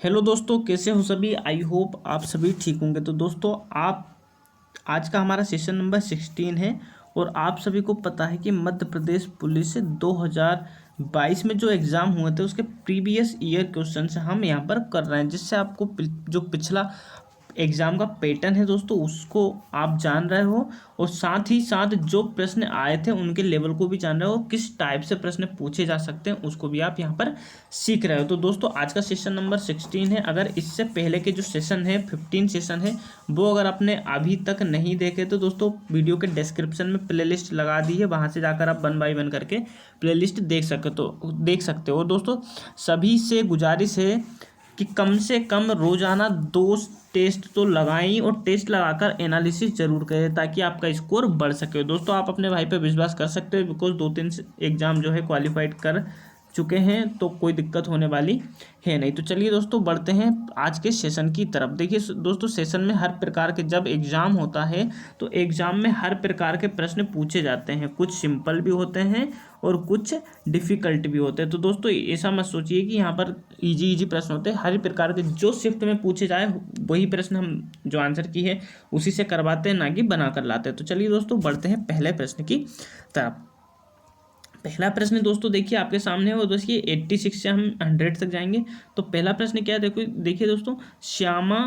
Hello दोस्तों, कैसे हो सभी। आई होप आप सभी ठीक होंगे। तो दोस्तों, आप आज का हमारा सेशन नंबर 16 है और आप सभी को पता है कि मध्य प्रदेश पुलिस से 2022 में जो एग्ज़ाम हुए थे उसके प्रीवियस ईयर क्वेश्चन हम यहाँ पर कर रहे हैं, जिससे आपको जो पिछला एग्ज़ाम का पैटर्न है दोस्तों उसको आप जान रहे हो और साथ ही साथ जो प्रश्न आए थे उनके लेवल को भी जान रहे हो, किस टाइप से प्रश्न पूछे जा सकते हैं उसको भी आप यहाँ पर सीख रहे हो। तो दोस्तों, आज का सेशन नंबर 16 है। अगर इससे पहले के जो सेशन है 15 सेशन है वो अगर आपने अभी तक नहीं देखे तो दोस्तों वीडियो के डिस्क्रिप्शन में प्लेलिस्ट लगा दी है, वहाँ से जाकर आप 1 बाय 1 करके प्लेलिस्ट देख सकते हो। दोस्तों, सभी से गुजारिश है कि कम से कम रोजाना 2 टेस्ट तो लगाएं और टेस्ट लगाकर एनालिसिस जरूर करें ताकि आपका स्कोर बढ़ सके। दोस्तों, आप अपने भाई पे विश्वास कर सकते हो बिकॉज 2-3 एग्जाम जो है क्वालिफाइड कर चुके हैं, तो कोई दिक्कत होने वाली है नहीं। तो चलिए दोस्तों, बढ़ते हैं आज के सेशन की तरफ। देखिए दोस्तों, सेशन में हर प्रकार के जब एग्ज़ाम होता है तो एग्ज़ाम में हर प्रकार के प्रश्न पूछे जाते हैं। कुछ सिंपल भी होते हैं और कुछ डिफ़िकल्ट भी होते हैं। तो दोस्तों, ऐसा मत सोचिए कि यहाँ पर इजी प्रश्न होते हैं। हर प्रकार के जो शिफ्ट में पूछे जाए वही प्रश्न हम जो आंसर की है उसी से करवाते हैं, ना कि बना कर लाते हैं। तो चलिए दोस्तों, बढ़ते हैं पहले प्रश्न की तरफ। पहला प्रश्न दोस्तों देखिए आपके सामने है और दोस्तों 86 से हम 100 तक जाएंगे। तो पहला प्रश्न क्या है, देखिए दोस्तों, श्यामा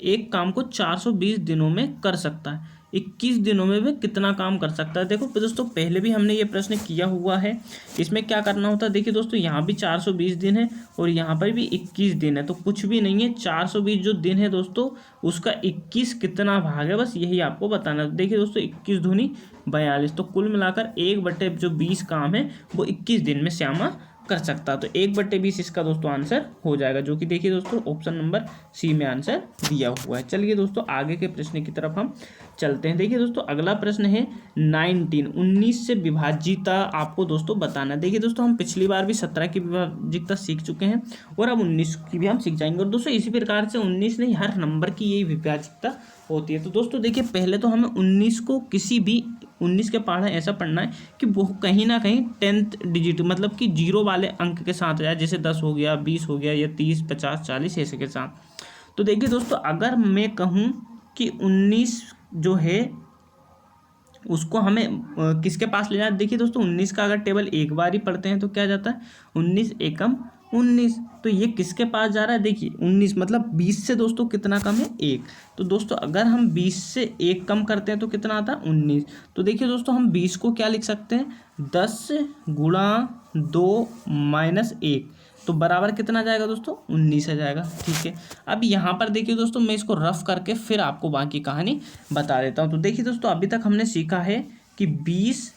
एक काम को 420 दिनों में कर सकता है, 21 दिनों में वह कितना काम कर सकता है। देखो दोस्तों, पहले भी हमने ये प्रश्न किया हुआ है। इसमें क्या करना होता है, देखिए दोस्तों, यहाँ भी 420 दिन है और यहाँ पर भी 21 दिन है, तो कुछ भी नहीं है। 420 जो दिन है दोस्तों उसका 21 कितना भाग है, बस यही आपको बताना है। देखिए दोस्तों, 21 दूनी 42, तो कुल मिलाकर 1/20 काम है वो 21 दिन में श्यामा कर सकता है। तो 1/20 इसका दोस्तों आंसर हो जाएगा, जो कि देखिए दोस्तों ऑप्शन नंबर सी में आंसर दिया हुआ है। चलिए दोस्तों, आगे के प्रश्न की तरफ हम चलते हैं। देखिए दोस्तों, अगला प्रश्न है 19 से विभाजिता आपको दोस्तों बताना है। देखिए दोस्तों, हम पिछली बार भी 17 की विभाजिता सीख चुके हैं और अब 19 की भी हम सीख जाएंगे। और दोस्तों, इसी प्रकार से 19 नहीं, हर नंबर की यही विभाजिता होती है। तो दोस्तों देखिए, पहले तो हमें 19 को किसी भी 19 के पढ़ना ऐसा पढ़ना है कि वो कहीं ना कहीं 10th डिजिट मतलब कि जीरो वाले अंक के साथ जाए, जैसे 10 हो गया, 20 हो गया या 30, 50, 40 ऐसे के साथ। तो देखिए दोस्तों, अगर मैं कहूँ कि 19 जो है उसको हमें किसके पास ले जाए, देखिए दोस्तों 19 का अगर टेबल एक बार ही पढ़ते हैं तो क्या जाता है, 19 एकम 19। तो ये किसके पास जा रहा है, देखिए 19 मतलब 20 से दोस्तों कितना कम है, 1। तो दोस्तों अगर हम 20 से 1 कम करते हैं तो कितना आता है, 19। तो देखिए दोस्तों, हम 20 को क्या लिख सकते हैं, 10 गुणा 2 माइनस 1, तो बराबर कितना जाएगा दोस्तों, 19 आ जाएगा। ठीक है, अब यहाँ पर देखिए दोस्तों, मैं इसको रफ करके फिर आपको बाकी कहानी बता देता हूँ। तो देखिए दोस्तों, अभी तक हमने सीखा है कि 20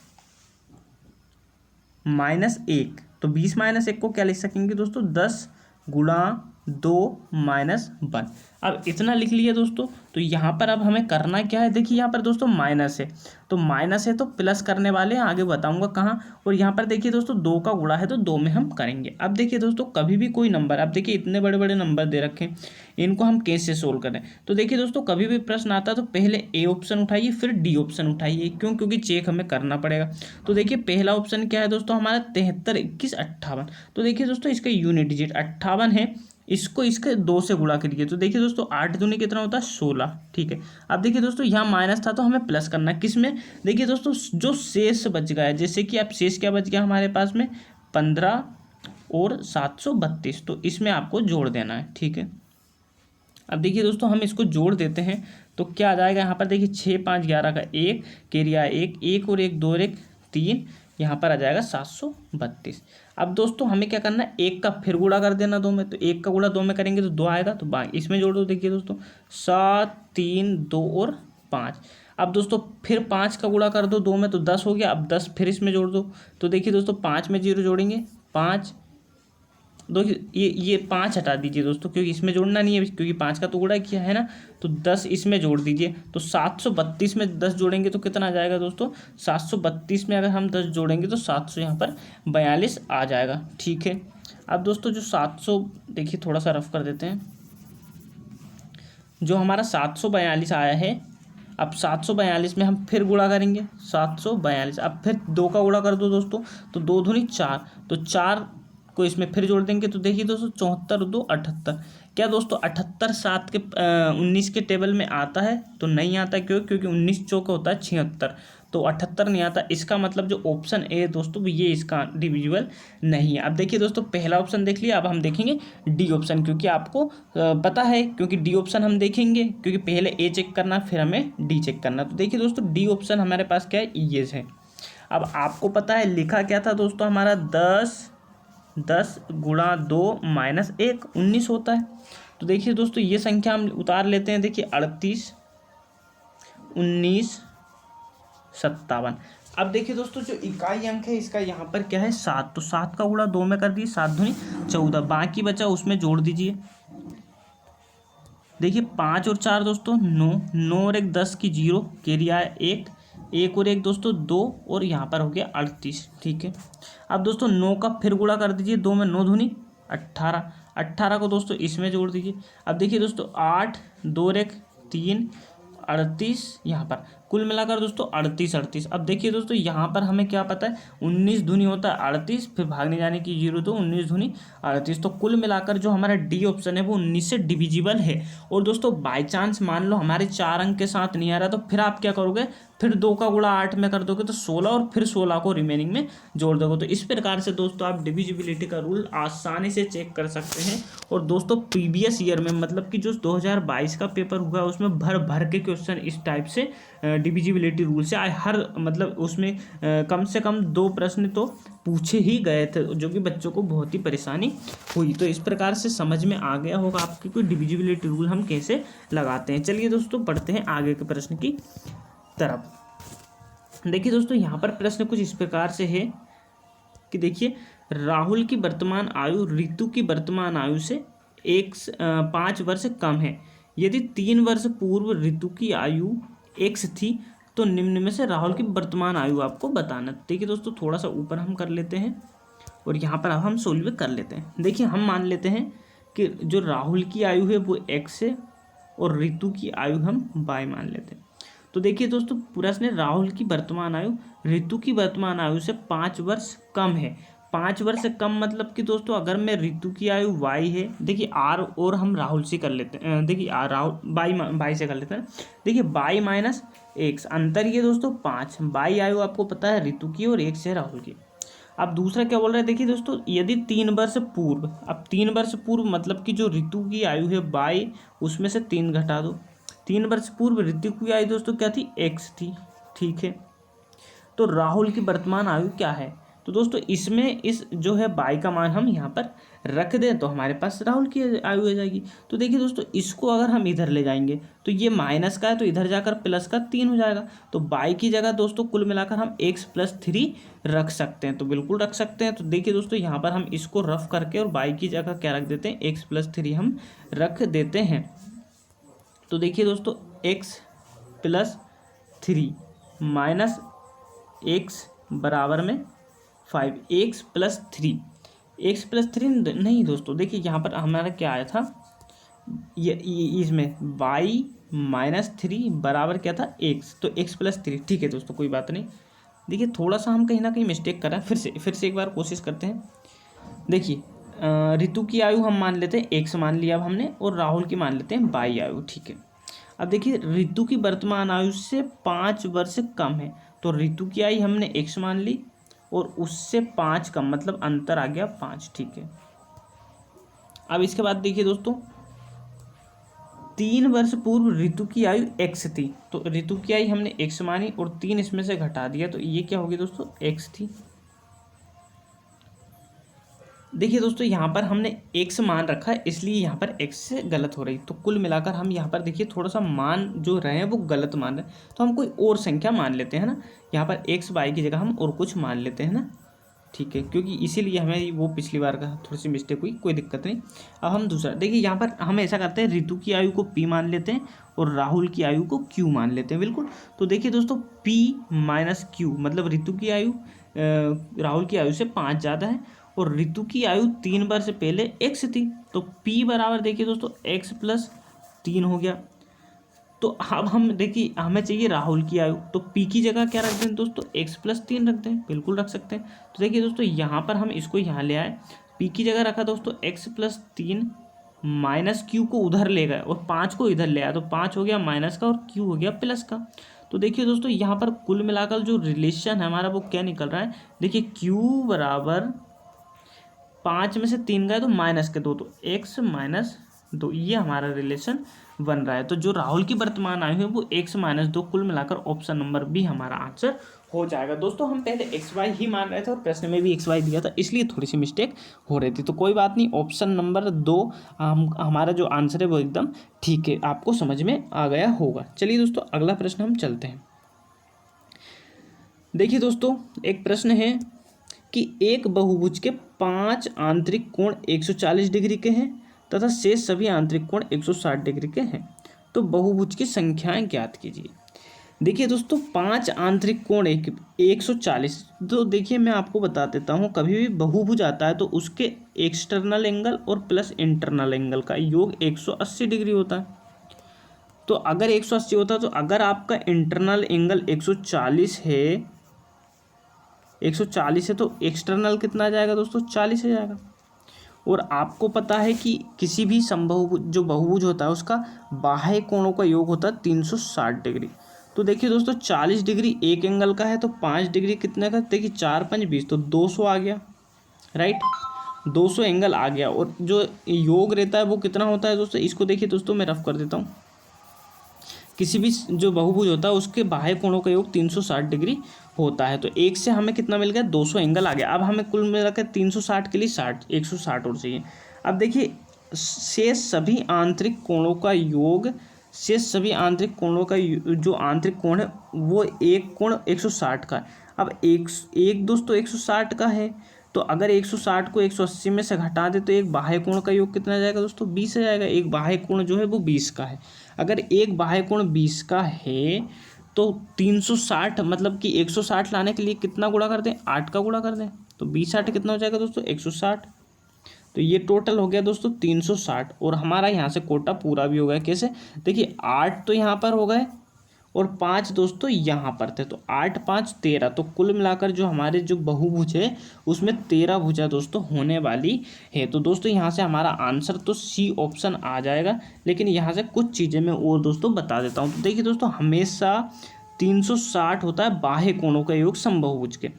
माइनस 1, तो 20 माइनस 1 को क्या लिख सकेंगे दोस्तों, 10 गुणा 2 माइनस 1। अब इतना लिख लिया दोस्तों। तो यहाँ पर अब हमें करना क्या है, देखिए यहाँ पर दोस्तों माइनस है, तो माइनस है तो प्लस करने वाले हैं, आगे बताऊंगा कहाँ। और यहाँ पर देखिए दोस्तों 2 का गुणा है तो 2 में हम करेंगे। अब देखिए दोस्तों, कभी भी कोई नंबर, अब देखिए इतने बड़े बड़े नंबर दे रखे हैं, इनको हम कैसे सोल्व करें। तो देखिए दोस्तों, कभी भी प्रश्न आता है तो पहले ए ऑप्शन उठाइए फिर डी ऑप्शन उठाइए। क्यों, क्योंकि चेक हमें करना पड़ेगा। तो देखिए पहला ऑप्शन क्या है दोस्तों हमारा, 73, 21, 58। तो देखिए दोस्तों, इसका यूनिट डिजिट 58 है, इसको इसके 2 से गुणा करिए। तो देखिए दोस्तों, 8 दूनी कितना होता है, 16। ठीक है, अब देखिए दोस्तों, यहाँ माइनस था तो हमें प्लस करना है, किस में, देखिए दोस्तों जो शेष बच गया है, जैसे कि अब शेष क्या बच गया हमारे पास में, 15 और 732, तो इसमें आपको जोड़ देना है। ठीक है, अब देखिए दोस्तों, हम इसको जोड़ देते हैं तो क्या आ जाएगा, यहाँ पर देखिए 6, 5, 11 का 1, कैरिया 1 और 1, 2 और 1, 3, यहाँ पर आ जाएगा 732। अब दोस्तों हमें क्या करना है, 1 का फिर गुणा कर देना 2 में, तो 1 का गुणा 2 में करेंगे तो 2 आएगा, तो इसमें जोड़ दो। देखिए दोस्तों 7, 3, 2 और 5। अब दोस्तों फिर 5 का गुणा कर दो 2 में, तो 10 हो गया। अब 10 फिर इसमें जोड़ दो। तो देखिए दोस्तों, 5 में 0 जोड़ेंगे, 5, देखिए ये 5 हटा दीजिए दोस्तों, क्योंकि इसमें जोड़ना नहीं है, क्योंकि 5 का तो गुणा किया है ना। तो 10 इसमें जोड़ दीजिए, तो 732 में 10 जोड़ेंगे तो कितना आ जाएगा दोस्तों, 732 में अगर हम 10 जोड़ेंगे तो 700 यहाँ पर 42 आ जाएगा। ठीक है, अब दोस्तों जो 700, देखिए थोड़ा सा रफ कर देते हैं, जो हमारा 742 आया है, अब 742 में हम फिर गुणा करेंगे, 742, अब फिर 2 का गुणा कर दो दोस्तों, तो 2 दूनी 4, तो 4 को इसमें फिर जोड़ देंगे तो देखिए दोस्तों 74 2 78। क्या दोस्तों 78 7 के 19 के टेबल में आता है? तो नहीं आता। क्यों? क्योंकि 19 चौक होता है 76, तो 78 नहीं आता। इसका मतलब जो ऑप्शन ए है दोस्तों ये इसका डिविजिबल नहीं है। अब देखिए दोस्तों पहला ऑप्शन देख लिया, अब हम देखेंगे डी ऑप्शन, क्योंकि आपको पता है, क्योंकि डी ऑप्शन हम देखेंगे क्योंकि पहले ए चेक करना फिर हमें डी चेक करना। तो देखिए दोस्तों डी ऑप्शन हमारे पास क्या है, ये है। अब आपको पता है लिखा क्या था दोस्तों हमारा 10 गुणा 2 माइनस 1 19 होता है। तो देखिए दोस्तों ये संख्या हम उतार लेते हैं। देखिए 38 19 57। अब देखिए दोस्तों जो इकाई अंक है इसका यहाँ पर क्या है 7, तो 7 का गुणा 2 में कर दिए, 7 दूनी 14, बाकी बचा उसमें जोड़ दीजिए। देखिए 5 और 4 दोस्तों 9, 9 और 1 10 की 0 कैरी आया 1, 1 और 1 दोस्तों 2 और यहाँ पर हो गया 38। ठीक है, अब दोस्तों 9 का फिर गुणा कर दीजिए, 2 में 9 दूनी 18, 18 को दोस्तों इसमें जोड़ दीजिए। अब देखिए दोस्तों 8 2 और 1 3 38, यहाँ पर कुल मिलाकर दोस्तों 38। अब देखिए दोस्तों यहाँ पर हमें क्या पता है 19 दूनी होता है 38, फिर भागने जाने की 0 तो 19 दूनी 38। तो कुल मिलाकर जो हमारा डी ऑप्शन है वो 19 से डिविजिबल है। और दोस्तों बाय चांस मान लो हमारे 4 अंक के साथ नहीं आ रहा, तो फिर आप क्या करोगे, फिर 2 का गुणा 8 में कर दोगे तो 16 और फिर 16 को रिमेनिंग में जोड़ दोगे। तो इस प्रकार से दोस्तों आप डिविजिबिलिटी का रूल आसानी से चेक कर सकते हैं। और दोस्तों प्रीवियस ईयर में मतलब कि जो 2022 का पेपर हुआ उसमें भर भर के क्वेश्चन इस टाइप से डिविजिबिलिटी रूल से आए। हर मतलब उसमें कम से कम 2 प्रश्न तो पूछे ही गए थे, जो कि बच्चों को बहुत ही परेशानी हुई। तो इस प्रकार से समझ में आ गया होगा आपकी कोई डिविजिबिलिटी रूल हम कैसे लगाते हैं। चलिए दोस्तों पढ़ते हैं आगे के प्रश्न की तरफ। देखिए दोस्तों यहाँ पर प्रश्न कुछ इस प्रकार से है कि देखिए राहुल की वर्तमान आयु ऋतु की वर्तमान आयु से 5 वर्ष कम है। यदि 3 वर्ष पूर्व ऋतु की आयु x थी तो निम्न में से राहुल की वर्तमान आयु आपको बताना। देखिए दोस्तों थोड़ा सा ऊपर हम कर लेते हैं और यहाँ पर अब हम सोल्व कर लेते हैं। देखिए हम मान लेते हैं कि जो राहुल की आयु है वो x है और ऋतु की आयु हम y मान लेते हैं। तो देखिए दोस्तों प्रश्न है राहुल की वर्तमान आयु ऋतु की वर्तमान आयु से 5 वर्ष कम है। 5 वर्ष से कम मतलब कि दोस्तों अगर मैं ऋतु की आयु y है, देखिए r और हम राहुल से कर लेते हैं, देखिए राहुल बाई से कर लेते हैं। देखिए y माइनस x अंतर ये दोस्तों 5, y आयु आपको पता है ऋतु की और x है राहुल की। अब दूसरा क्या बोल रहा है, देखिए दोस्तों यदि 3 वर्ष पूर्व, अब 3 वर्ष पूर्व मतलब कि जो ऋतु की आयु है y उसमें से 3 घटा दो। 3 वर्ष पूर्व ऋतु की आयु दोस्तों क्या थी, x थी। ठीक है, तो राहुल की वर्तमान आयु क्या है, तो दोस्तों इसमें इस जो है y का मान हम यहाँ पर रख दें तो हमारे पास राहुल की आयु आ जाएगी। तो देखिए दोस्तों इसको अगर हम इधर ले जाएंगे तो ये माइनस का है तो इधर जाकर प्लस का 3 हो जाएगा। तो y की जगह दोस्तों कुल मिलाकर हम x + 3 रख सकते हैं, तो बिल्कुल रख सकते हैं। तो देखिए दोस्तों यहाँ पर हम इसको रफ करके और y की जगह क्या रख देते हैं, x + 3 हम रख देते हैं। तो देखिए दोस्तों x + 3 माइनस x बराबर में 5, x + 3, x + 3 नहीं दोस्तों, देखिए यहाँ पर हमारा क्या आया था, ये इसमें y - 3 बराबर क्या था x, तो x + 3। ठीक है दोस्तों कोई बात नहीं। देखिए थोड़ा सा हम कहीं ना कहीं मिस्टेक कर रहे हैं, फिर से एक बार कोशिश करते हैं। देखिए ऋतु की आयु हम मान लेते हैं x मान लिया अब हमने, और राहुल की मान लेते हैं y आयु। ठीक है, अब देखिए ऋतु की वर्तमान आयु से 5 वर्ष कम है, तो ऋतु की आयु हमने x मान ली और उससे 5 कम मतलब अंतर आ गया 5। ठीक है, अब इसके बाद देखिए दोस्तों 3 वर्ष पूर्व ऋतु की आयु x थी, तो ऋतु की आयु हमने x मानी और 3 इसमें से घटा दिया, तो ये क्या होगी दोस्तों x थी। देखिए दोस्तों यहाँ पर हमने x मान रखा है इसलिए यहाँ पर x से गलत हो रही, तो कुल मिलाकर हम यहाँ पर देखिए थोड़ा सा मान जो रहे हैं वो गलत मान रहे हैं, तो हम कोई और संख्या मान लेते हैं ना, यहाँ पर x y की जगह हम और कुछ मान लेते हैं ना। ठीक है, क्योंकि इसीलिए हमें वो पिछली बार का थोड़ी सी मिस्टेक हुई, कोई दिक्कत नहीं। अब हम दूसरा देखिए, यहाँ पर हम ऐसा करते हैं ऋतु की आयु को p मान लेते हैं और राहुल की आयु को q मान लेते हैं। बिल्कुल, तो देखिए दोस्तों p - q मतलब ऋतु की आयु राहुल की आयु से 5 ज़्यादा है और ऋतु की आयु 3 वर्ष पहले x थी, तो p बराबर देखिए दोस्तों x + 3 हो गया। तो अब हम देखिए हमें चाहिए राहुल की आयु, तो p की जगह क्या रख दें दोस्तों, x + 3 रख दें, बिल्कुल रख सकते हैं। तो देखिए दोस्तों यहाँ पर हम इसको यहाँ ले आए, पी की जगह रखा दोस्तों x+3 माइनस क्यू को उधर ले गए और 5 को इधर ले आया, तो 5 हो गया माइनस का और क्यू हो गया प्लस का। तो देखिए दोस्तों यहाँ पर कुल मिलाकर जो रिलेशन है हमारा वो क्या निकल रहा है, देखिए क्यू बराबर 5 में से 3 गए तो -2, तो x-2 ये हमारा रिलेशन बन रहा है। तो जो राहुल की वर्तमान आयु है वो x-2 कुल मिलाकर ऑप्शन नंबर बी हमारा आंसर हो जाएगा। दोस्तों हम पहले XY ही मान रहे थे और प्रश्न में भी XY दिया था, इसलिए थोड़ी सी मिस्टेक हो रही थी। तो कोई बात नहीं, ऑप्शन नंबर 2 हमारा जो आंसर है वो एकदम ठीक है, आपको समझ में आ गया होगा। चलिए दोस्तों अगला प्रश्न हम चलते हैं। देखिए दोस्तों एक प्रश्न है कि एक बहुभुज के 5 आंतरिक कोण 140 डिग्री के हैं तथा शेष सभी आंतरिक कोण 160 डिग्री के हैं, तो बहुभुज की संख्याएं ज्ञात कीजिए। देखिए दोस्तों 5 आंतरिक कोण 140, तो देखिए मैं आपको बता देता हूँ, कभी भी बहुभुज आता है तो उसके एक्सटर्नल एंगल और प्लस इंटरनल एंगल का योग 180 डिग्री होता है। तो अगर 180 होता है तो अगर आपका इंटरनल एंगल 140 है, 140 है तो एक्सटर्नल कितना आ जाएगा दोस्तों, 40 आ जाएगा। और आपको पता है कि किसी भी समबाहुभुज जो बहुभुज होता है उसका बाह्य कोणों का योग होता है 360 डिग्री। तो देखिए दोस्तों 40 डिग्री एक एंगल का है तो 5 डिग्री कितने का, देखिए 4 5 20, तो 200 आ गया, राइट, 200 एंगल आ गया। और जो योग रहता है वो कितना होता है दोस्तों, इसको देखिए दोस्तों मैं रफ कर देता हूँ। किसी भी जो बहुभुज होता है उसके बाह्य कोणों का योग 360 डिग्री होता है। तो एक से हमें कितना मिल गया, 200 एंगल आ गया। अब हमें कुल मिलाकर 360 के लिए 160 और चाहिए। अब देखिए शेष सभी आंतरिक कोणों का योग, शेष सभी आंतरिक कोणों का जो आंतरिक कोण है वो एक कोण 160 का है। अब एक दोस्तों 160 का है, तो अगर 160 को 180 में से घटा दे तो एक बाह्य कोण का योग कितना जाएगा दोस्तों, 20 आ जाएगा। एक बाह्य कोण जो है वो 20 का है। अगर एक बाह्य कोण 20 का है तो 360 मतलब कि 160 लाने के लिए कितना गुणा कर दें, 8 का गुणा कर दें, तो 20 8 कितना हो जाएगा दोस्तों, 160। तो ये टोटल हो गया दोस्तों 360 और हमारा यहाँ से कोटा पूरा भी हो गया। कैसे, देखिए 8 तो यहाँ पर हो गए और 5 दोस्तों यहाँ पर थे, तो 8 5 13, तो कुल मिलाकर जो हमारे जो बहुभुज है उसमें 13 भुजा दोस्तों होने वाली है। तो दोस्तों यहाँ से हमारा आंसर तो सी ऑप्शन आ जाएगा, लेकिन यहाँ से कुछ चीज़ें मैं और दोस्तों बता देता हूँ। तो देखिए दोस्तों हमेशा 360 होता है बाह्य कोणों का योग समबाहुभुज के,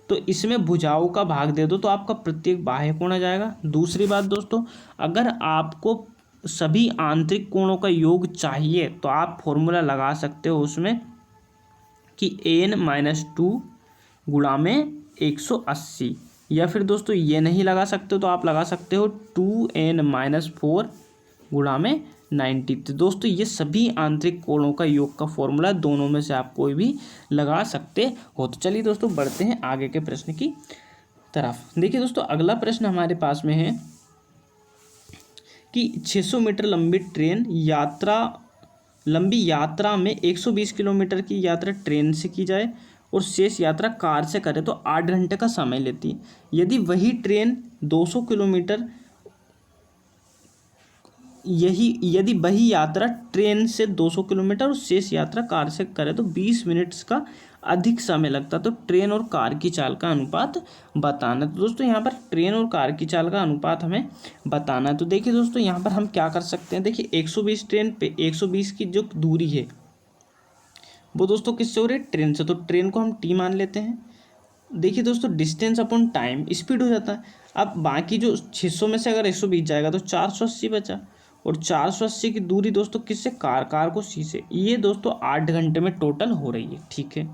तो इसमें भुजाओं का भाग दे दो तो आपका प्रत्येक बाह्य कोण आ जाएगा। दूसरी बात दोस्तों, अगर आपको सभी आंतरिक कोणों का योग चाहिए तो आप फॉर्मूला लगा सकते हो उसमें कि n-2 गुणा में 180, या फिर दोस्तों ये नहीं लगा सकते तो आप लगा सकते हो 2n-4 गुणा में 90। तो दोस्तों ये सभी आंतरिक कोणों का योग का फॉर्मूला, दोनों में से आप कोई भी लगा सकते हो। तो चलिए दोस्तों बढ़ते हैं आगे के प्रश्न की तरफ। देखिए दोस्तों अगला प्रश्न हमारे पास में है कि 600 मीटर लंबी यात्रा में 120 किलोमीटर की यात्रा ट्रेन से की जाए और शेष यात्रा कार से करे तो 8 घंटे का समय लेती है। यदि वही ट्रेन 200 किलोमीटर यदि वही यात्रा ट्रेन से 200 किलोमीटर और शेष यात्रा कार से करे तो 20 मिनट्स का अधिक समय लगता, तो ट्रेन और कार की चाल का अनुपात बताना। तो दोस्तों यहाँ पर ट्रेन और कार की चाल का अनुपात हमें बताना है। तो देखिए दोस्तों यहाँ पर हम क्या कर सकते हैं, देखिए 120 ट्रेन पे 120 की जो दूरी है वो दोस्तों किससे हो रही है, ट्रेन से, तो ट्रेन को हम टी मान लेते हैं। देखिए दोस्तों डिस्टेंस अपॉन टाइम स्पीड हो जाता है। अब बाकी जो 600 में से अगर 120 जाएगा तो 480 बचा, और 480 की दूरी दोस्तों किससे, कार को सी से, ये दोस्तों 8 घंटे में टोटल हो रही है, ठीक है।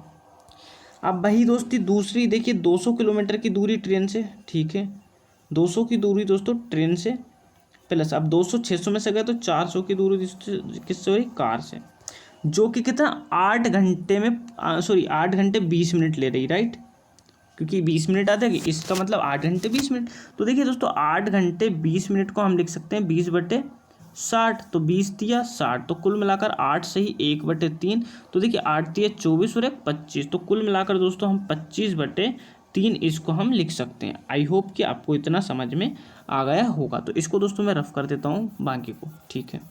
अब वही दोस्ती दूसरी देखिए 200 किलोमीटर की दूरी ट्रेन से, ठीक है, 200 की दूरी दोस्तों ट्रेन से प्लस, अब 200 600 में से गए तो 400 की दूरी किससे हो रही, कार से, जो कि कितना 8 घंटे में 8 घंटे 20 मिनट ले रही, राइट, क्योंकि 20 मिनट आते हैं इसका मतलब 8 घंटे 20 मिनट। तो देखिए दोस्तों 8 घंटे 20 मिनट को हम लिख सकते हैं 20/60, तो 20 दिया 60, तो कुल मिलाकर 8 से ही 1/3, तो देखिए 8 दिया 24 और 1 25, तो कुल मिलाकर दोस्तों हम 25/3 इसको हम लिख सकते हैं। आई होप कि आपको इतना समझ में आ गया होगा। तो इसको दोस्तों मैं रफ कर देता हूँ बाकी को, ठीक है।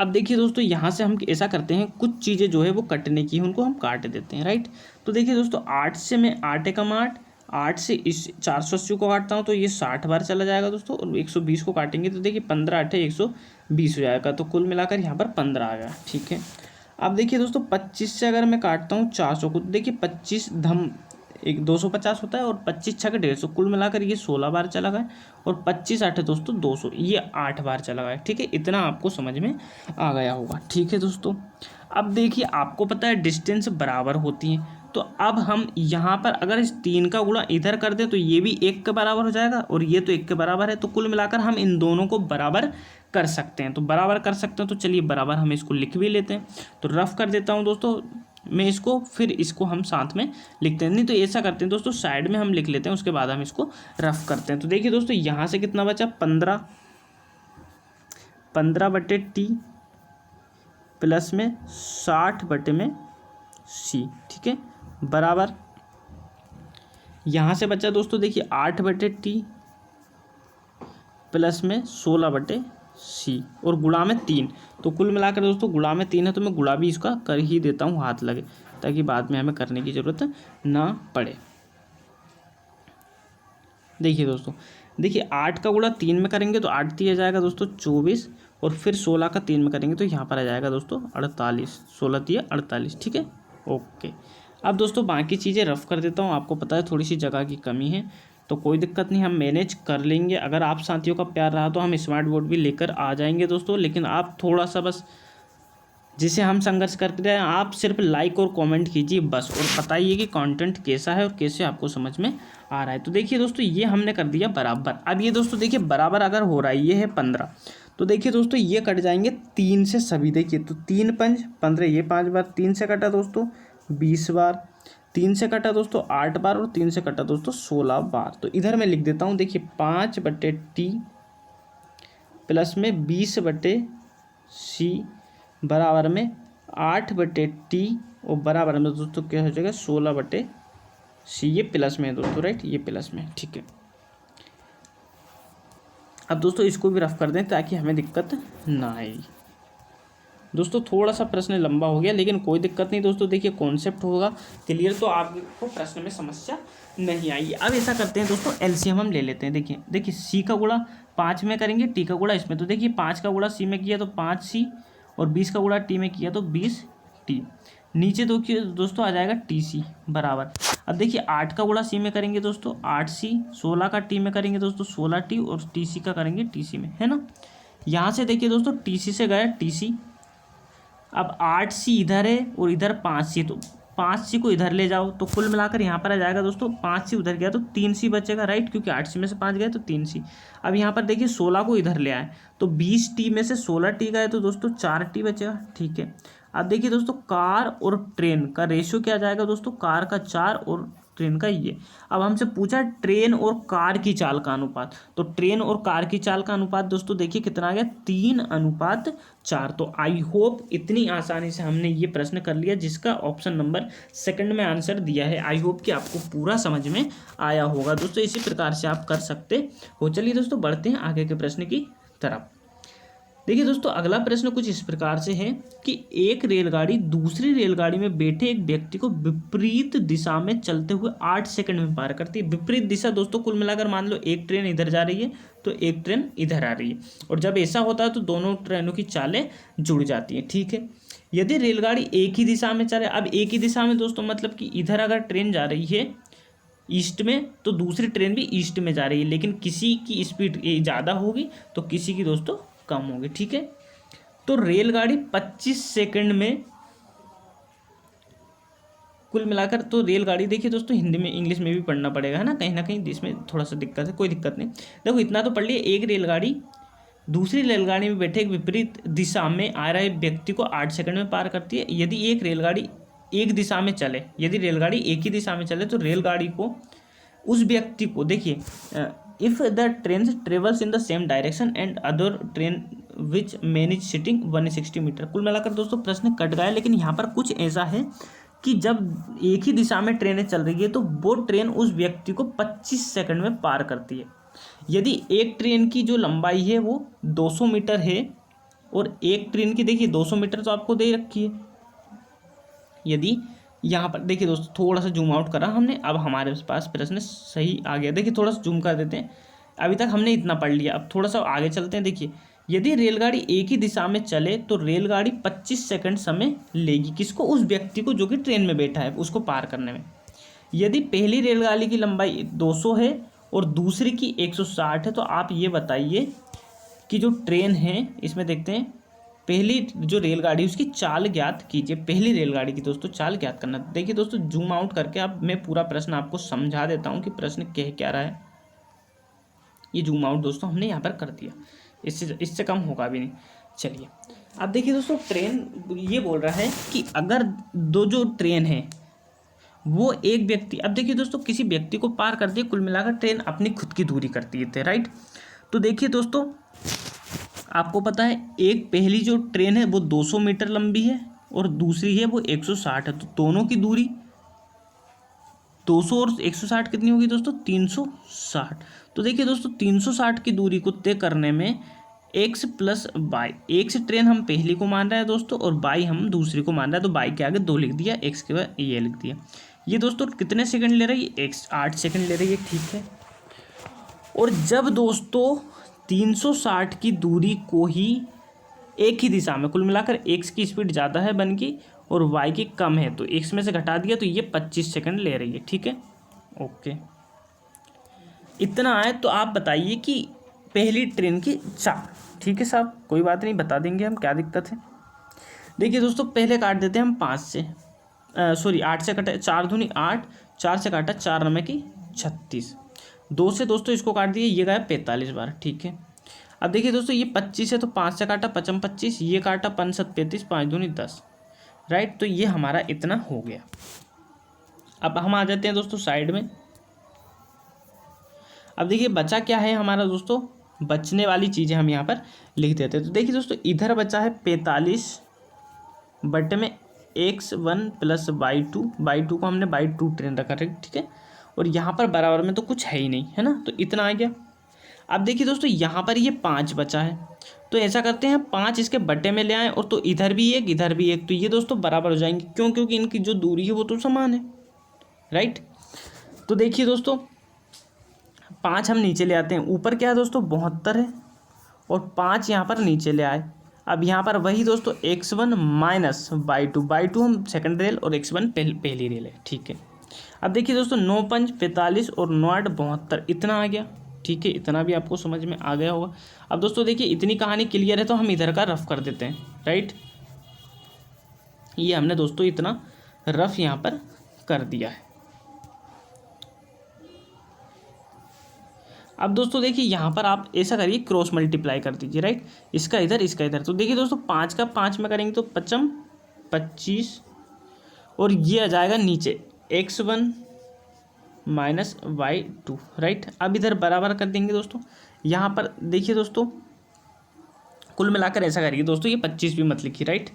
अब देखिए दोस्तों यहाँ से हम ऐसा करते हैं, कुछ चीज़ें जो है वो कटने की है उनको हम काट देते हैं, राइट। तो देखिए दोस्तों 8 से मैं 8 एकम 8, 8 से इस 480 को काटता हूँ तो ये 60 बार चला जाएगा दोस्तों, और 120 को काटेंगे तो देखिए 15 8 120 हो जाएगा, तो कुल मिलाकर यहाँ पर 15 आ गया। ठीक है, अब देखिए दोस्तों 25 से अगर मैं काटता हूँ 400 को, तो देखिए 25 धम एक 250 होता है, और 25 छः 150, कुल मिलाकर ये 16 बार चला गया, और 25 8 दोस्तों 200, ये 8 बार चला गया। ठीक है, इतना आपको समझ में आ गया होगा। ठीक है दोस्तों, अब देखिए आपको पता है डिस्टेंस बराबर होती है, तो अब हम यहाँ पर अगर इस 3 का गुणा इधर कर दें तो ये भी 1 के बराबर हो जाएगा, और ये तो 1 के बराबर है, तो कुल मिलाकर हम इन दोनों को बराबर कर सकते हैं। तो बराबर कर सकते हैं, तो चलिए बराबर हम इसको लिख भी लेते हैं। तो रफ कर देता हूँ दोस्तों मैं इसको, फिर इसको हम साथ में लिखते हैं। नहीं तो ऐसा करते हैं दोस्तों, साइड में हम लिख लेते हैं, उसके बाद हम इसको रफ करते हैं। तो देखिए दोस्तों यहाँ से कितना बचा, 15 बटे टी प्लस में 60 बटे में सी। ठीक है, बराबर यहाँ से बचा दोस्तों देखिए 8 बटे टी प्लस में 16 बटे सी, और गुणा में 3। तो कुल मिलाकर दोस्तों गुणा में 3 है, तो मैं गुणा भी इसका कर ही देता हूँ, हाथ लगे, ताकि बाद में हमें करने की ज़रूरत ना पड़े। देखिए दोस्तों, देखिए 8 का गुणा 3 में करेंगे तो 8 3 आ जाएगा दोस्तों 24, और फिर 16 का 3 में करेंगे तो यहाँ पर आ जाएगा दोस्तों 48, 16 3 48। ठीक है, ओके। अब दोस्तों बाकी चीज़ें रफ कर देता हूँ, आपको पता है थोड़ी सी जगह की कमी है, तो कोई दिक्कत नहीं, हम मैनेज कर लेंगे। अगर आप साथियों का प्यार रहा तो हम स्मार्ट बोर्ड भी लेकर आ जाएंगे दोस्तों, लेकिन आप थोड़ा सा बस जिसे हम संघर्ष करते रहे, आप सिर्फ लाइक और कमेंट कीजिए बस, और बताइए कि कंटेंट कैसा है और कैसे आपको समझ में आ रहा है। तो देखिए दोस्तों ये हमने कर दिया बराबर। अब ये दोस्तों देखिए बराबर अगर हो रहा है, ये है 15, तो देखिए दोस्तों ये कट जाएंगे 3 से सभी। देखिए तो 3 5 15, ये 5 बार, 3 से कटा दोस्तों 20 बार, 3 से कटा दोस्तों 8 बार, और 3 से कटा दोस्तों 16 बार। तो इधर मैं लिख देता हूँ, देखिए 5 बटे टी प्लस में 20 बटे सी बराबर में 8 बटे टी, और बराबर में दोस्तों क्या हो जाएगा 16 बटे सी। ये प्लस में है दोस्तों, राइट, ये प्लस में। ठीक है, अब दोस्तों इसको भी रफ कर दें ताकि हमें दिक्कत ना आए। दोस्तों थोड़ा सा प्रश्न लंबा हो गया, लेकिन कोई दिक्कत नहीं दोस्तों, देखिए कॉन्सेप्ट होगा क्लियर तो आपको प्रश्न में समस्या नहीं आई। अब ऐसा करते हैं दोस्तों, एलसीएम हम ले लेते हैं। देखिए सी का गुणा 5 में करेंगे, टी का गुणा इसमें, तो देखिए 5 का गुणा सी में किया तो 5 सी, और 20 का गुणा टी में किया तो 20 टी। नीचे दोस्तों आ जाएगा टी सी बराबर। अब देखिए 8 का गुणा सी में करेंगे दोस्तों 8 सी, 16 का टी में करेंगे दोस्तों 16 टी, और टी सी का करेंगे टी सी में, है ना। यहाँ से देखिए दोस्तों टी सी से गया टी सी, अब 8 सी इधर है और इधर 5 सी, तो 5 सी को इधर ले जाओ, तो कुल मिलाकर यहाँ पर आ जाएगा दोस्तों 5 सी उधर गया तो 3 सी बचेगा, राइट, क्योंकि 8 सी में से 5 गए तो 3 सी। अब यहाँ पर देखिए 16 को इधर ले आए, तो 20 टी में से 16 टी गए तो दोस्तों 4 टी बचेगा। ठीक है, अब देखिए दोस्तों कार और ट्रेन का रेशियो क्या जाएगा दोस्तों, कार का 4 और ट्रेन का ये। अब हमसे पूछा ट्रेन और कार की चाल का अनुपात, तो ट्रेन और कार की चाल का अनुपात दोस्तों देखिए कितना आ गया, 3:4। तो आई होप इतनी आसानी से हमने ये प्रश्न कर लिया, जिसका ऑप्शन नंबर 2 में आंसर दिया है। आई होप कि आपको पूरा समझ में आया होगा दोस्तों, इसी प्रकार से आप कर सकते हो। चलिए दोस्तों बढ़ते हैं आगे के प्रश्न की तरफ। देखिए दोस्तों अगला प्रश्न कुछ इस प्रकार से है कि एक रेलगाड़ी दूसरी रेलगाड़ी में बैठे एक व्यक्ति को विपरीत दिशा में चलते हुए 8 सेकंड में पार करती है। विपरीत दिशा दोस्तों कुल मिलाकर मान लो एक ट्रेन इधर जा रही है तो एक ट्रेन इधर आ रही है, और जब ऐसा होता है तो दोनों ट्रेनों की चालें जुड़ जाती हैं। ठीक है, यदि रेलगाड़ी एक ही दिशा में चले, अब एक ही दिशा में दोस्तों मतलब कि इधर अगर ट्रेन जा रही है ईस्ट में तो दूसरी ट्रेन भी ईस्ट में जा रही है, लेकिन किसी की स्पीड ज़्यादा होगी तो किसी की दोस्तों कम होगी। ठीक है, तो रेलगाड़ी 25 सेकंड में कुल मिलाकर, तो रेलगाड़ी देखिए दोस्तों हिंदी में इंग्लिश में भी पढ़ना पड़ेगा, है ना कहीं इसमें थोड़ा सा दिक्कत है, कोई दिक्कत नहीं। देखो इतना तो पढ़ लिया, एक रेलगाड़ी दूसरी रेलगाड़ी में बैठे एक विपरीत दिशा में आ रहे व्यक्ति को 8 सेकंड में पार करती है। यदि एक रेलगाड़ी एक दिशा में चले, यदि रेलगाड़ी एक ही दिशा में चले तो रेलगाड़ी को उस व्यक्ति को, देखिए if the train travels in the same direction and other train which manage sitting 160 metre. कुल मिलाकर दोस्तों प्रश्न कट गया, लेकिन यहाँ पर कुछ ऐसा है कि जब एक ही दिशा में ट्रेनें चल रही है तो वो ट्रेन उस व्यक्ति को 25 सेकंड में पार करती है। यदि एक ट्रेन की जो लंबाई है वो 200 मीटर है और एक ट्रेन की देखिए 200 मीटर तो आपको दे रखी है, यदि यहाँ पर देखिए दोस्तों, थोड़ा सा जूम आउट करा हमने, अब हमारे पास प्रश्न सही आ गया। देखिए थोड़ा सा जूम कर देते हैं, अभी तक हमने इतना पढ़ लिया, अब थोड़ा सा आगे चलते हैं। देखिए, यदि रेलगाड़ी एक ही दिशा में चले तो रेलगाड़ी 25 सेकंड समय लेगी। किसको? उस व्यक्ति को जो कि ट्रेन में बैठा है, उसको पार करने में। यदि पहली रेलगाड़ी की लंबाई 200 है और दूसरी की 160 है, तो आप ये बताइए कि जो ट्रेन है, इसमें देखते हैं, पहली जो रेलगाड़ी उसकी चाल ज्ञात कीजिए। पहली रेलगाड़ी की दोस्तों चाल ज्ञात करना। देखिए दोस्तों, जूम आउट करके अब मैं पूरा प्रश्न आपको समझा देता हूँ कि प्रश्न कह क्या रहा है। ये जूम आउट दोस्तों हमने यहाँ पर कर दिया, इससे कम होगा भी नहीं। चलिए, अब देखिए दोस्तों, ट्रेन ये बोल रहा है कि अगर दो जो ट्रेन है वो एक व्यक्ति, अब देखिए दोस्तों, किसी व्यक्ति को पार करती है, कुल मिलाकर ट्रेन अपनी खुद की दूरी करती है, राइट। तो देखिए दोस्तों, आपको पता है एक पहली जो ट्रेन है वो 200 मीटर लंबी है और दूसरी है वो 160 है, तो दोनों की दूरी 200 और 160 कितनी होगी दोस्तों? 360। तो देखिए दोस्तों, 360 की दूरी को तय करने में x plus by, x train हम पहली को मान रहे हैं दोस्तों और बाई हम दूसरी को मान रहे हैं, तो बाई के आगे 2 लिख दिया, x के बाद ये लिख दिया। ये दोस्तों कितने सेकंड ले रही है? x 8 सेकंड ले रही है, ठीक है। और जब दोस्तों 360 की दूरी को ही एक ही दिशा में, कुल मिलाकर x की स्पीड ज़्यादा है बन की और y की कम है, तो x में से घटा दिया, तो ये 25 सेकंड ले रही है, ठीक है। ओके, इतना आए तो आप बताइए कि पहली ट्रेन की चाल, ठीक है साहब, कोई बात नहीं, बता देंगे हम, क्या दिक्कत है। देखिए दोस्तों, पहले काट देते हैं हम 5 से, सॉरी 8 से कटा, 4 दूनी 8, 4 से काटा, 4 नमे की 36, 2 से दोस्तों इसको काट दिए, ये गया 45 बार, ठीक है। अब देखिए दोस्तों, ये 25 है तो 5 से काटा, 55 25, ये काटा 5 7 35, 5 दूनी 10, राइट। तो ये हमारा इतना हो गया। अब हम आ जाते हैं दोस्तों साइड में। अब देखिए बचा क्या है हमारा दोस्तों, बचने वाली चीज़ें हम यहाँ पर लिख देते हैं। तो देखिए दोस्तों, इधर बचा है 45 बटे में x1 प्लस बाई टू को हमने बाई 2 ट्रेन रखा है, ठीक है। और यहाँ पर बराबर में तो कुछ है ही नहीं, है ना, तो इतना आ गया। अब देखिए दोस्तों, यहाँ पर ये 5 बचा है, तो ऐसा करते हैं 5 इसके बटे में ले आएँ, और तो इधर भी एक इधर भी एक, तो ये दोस्तों बराबर हो जाएंगे, क्यों? क्योंकि इनकी जो दूरी है वो तो समान है, राइट। तो देखिए दोस्तों, 5 हम नीचे ले आते हैं, ऊपर क्या है दोस्तों 72 है, और 5 यहाँ पर नीचे ले आए। अब यहाँ पर वही दोस्तों x1 माइनस बाई टू हम सेकंड रेल और x1 पहली रेल है, ठीक है। अब देखिए दोस्तों, 9 5 45 और 9 8 72, इतना आ गया, ठीक है। इतना भी आपको समझ में आ गया होगा। अब दोस्तों देखिए, इतनी कहानी क्लियर है तो हम इधर का रफ कर देते हैं, राइट। ये हमने दोस्तों इतना रफ यहाँ पर कर दिया है। अब दोस्तों देखिए, यहाँ पर आप ऐसा करिए, क्रॉस मल्टीप्लाई कर दीजिए, राइट, इसका इधर इसका इधर। तो देखिए दोस्तों, 5 का 5 में करेंगे तो 55 25, और ये आ जाएगा नीचे x1 माइनस y2, राइट। अब इधर बराबर कर देंगे दोस्तों। यहाँ पर देखिए दोस्तों, कुल मिलाकर ऐसा करिए दोस्तों, ये 25 भी मत लिखिए, राइट,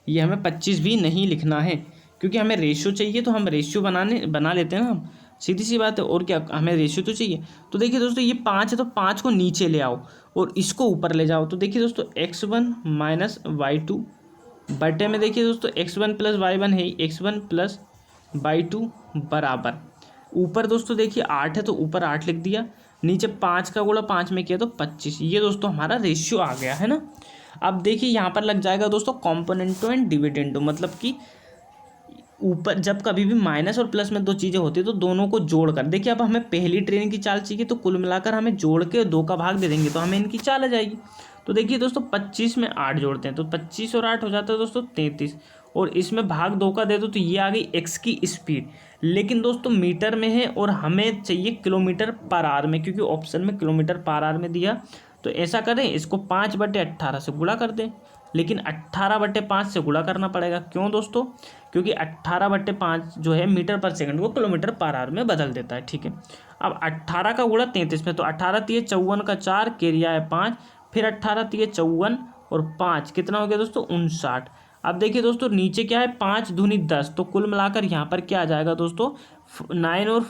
ये हमें 25 भी नहीं लिखना है, क्योंकि हमें रेशियो चाहिए, तो हम रेशियो बना लेते हैं ना हम, सीधी सी बात है, और क्या, हमें रेशियो तो चाहिए। तो देखिए दोस्तों, ये 5 है तो 5 को नीचे ले आओ और इसको ऊपर ले जाओ। तो देखिए दोस्तों, x1 माइनस y2 बटे में, देखिए दोस्तों x1 प्लस y1 है, x1 प्लस y2 बराबर, ऊपर दोस्तों देखिए 8 है तो ऊपर 8 लिख दिया, नीचे 5 का गुणा 5 में किया तो 25। ये दोस्तों हमारा रेशियो आ गया, है ना। अब देखिए, यहाँ पर लग जाएगा दोस्तों कॉम्पोनेंटो एंड डिविडेंडो, मतलब कि ऊपर जब कभी भी माइनस और प्लस में दो चीज़ें होती है तो दोनों को जोड़कर, देखिए अब हमें पहली ट्रेन की चाल चाहिए, तो कुल मिलाकर हमें जोड़ के 2 का भाग दे देंगे तो हमें इनकी चाल आ जाएगी। तो देखिए दोस्तों, 25 में 8 जोड़ते हैं तो 25 और 8 हो जाता है दोस्तों 33, और इसमें भाग 2 का दे दो तो ये आ गई x की स्पीड, लेकिन दोस्तों मीटर में है और हमें चाहिए किलोमीटर पर आवर में, क्योंकि ऑप्शन में किलोमीटर पर आवर में दिया। तो ऐसा करें, इसको 5/18 से गुणा कर दें, लेकिन 18/5 से गुणा करना पड़ेगा, क्यों दोस्तों? क्योंकि 18/5 जो है मीटर पर सेकंड को किलोमीटर पर आवर में बदल देता है, ठीक है। अब 18 का गुणा 33 में, तो 18 तिये 54 का 4, केरिया है 5, फिर 18 तिये 54 और 5 कितना हो गया दोस्तों 59। अब देखिए दोस्तों, नीचे क्या है 5 दूनी 10, तो कुल मिलाकर यहाँ पर क्या आ जाएगा दोस्तों 9 और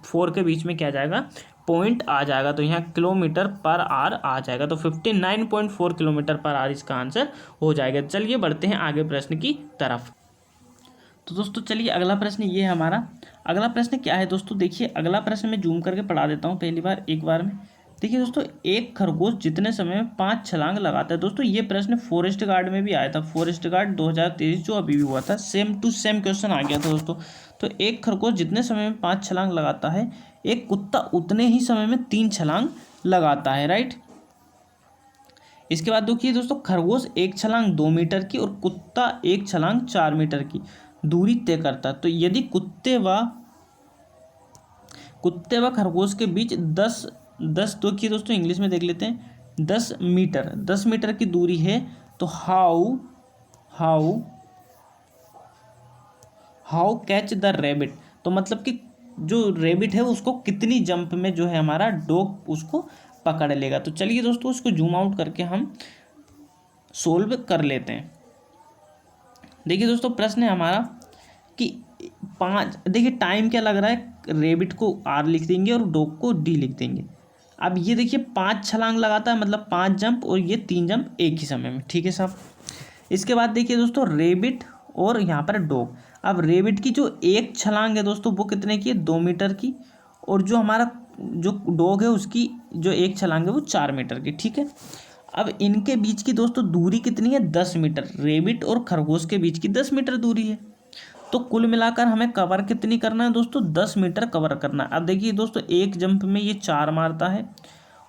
4 के बीच में क्या आ जाएगा, पॉइंट आ जाएगा, तो यहाँ किलोमीटर पर आवर आ जाएगा, तो 59.4 किलोमीटर पर आवर इसका आंसर हो जाएगा। चलिए बढ़ते हैं आगे प्रश्न की तरफ। तो दोस्तों चलिए अगला प्रश्न ये है हमारा। अगला प्रश्न क्या है दोस्तों, देखिए अगला प्रश्न मैं जूम करके पढ़ा देता हूँ पहली बार एक बार में। देखिए दोस्तों, एक खरगोश जितने समय में 5 छलांग लगाता है। दोस्तों ये प्रश्न फॉरेस्ट गार्ड में भी आया था, फॉरेस्ट गार्ड 2023 जो अभी भी हुआ था, सेम टू सेम क्वेश्चन आ गया था दोस्तों। तो एक खरगोश जितने समय में 5 छलांग लगाता है, एक कुत्ता उतने ही समय में 3 छलांग लगाता है, राइट। इसके बाद देखिए दोस्तों, खरगोश एक छलांग 2 मीटर की और कुत्ता एक छलांग 4 मीटर की दूरी तय करता है। तो यदि कुत्ते व खरगोश के बीच 10 तो की दोस्तों इंग्लिश में देख लेते हैं, 10 मीटर की दूरी है, तो हाउ कैच द रेबिट। तो मतलब कि जो रेबिट है उसको कितनी जंप में जो है हमारा डॉग उसको पकड़ लेगा। तो चलिए दोस्तों उसको जूम आउट करके हम सोल्व कर लेते हैं। देखिए दोस्तों प्रश्न है हमारा कि 5, देखिए टाइम क्या लग रहा है, रेबिट को R लिख देंगे और डॉग को D लिख देंगे। अब ये देखिए 5 छलांग लगाता है, मतलब 5 जंप, और ये 3 जंप एक ही समय में, ठीक है साहब। इसके बाद देखिए दोस्तों, रेबिट और यहाँ पर डॉग। अब रेबिट की जो एक छलांग है दोस्तों वो कितने की है, 2 मीटर की, और जो हमारा जो डॉग है उसकी जो एक छलांग है वो 4 मीटर की, ठीक है। अब इनके बीच की दोस्तों दूरी कितनी है, 10 मीटर। रेबिट और खरगोश के बीच की 10 मीटर दूरी है। तो कुल मिलाकर हमें कवर कितनी करना है दोस्तों, 10 मीटर कवर करना है। अब देखिए दोस्तों, एक जंप में ये 4 मारता है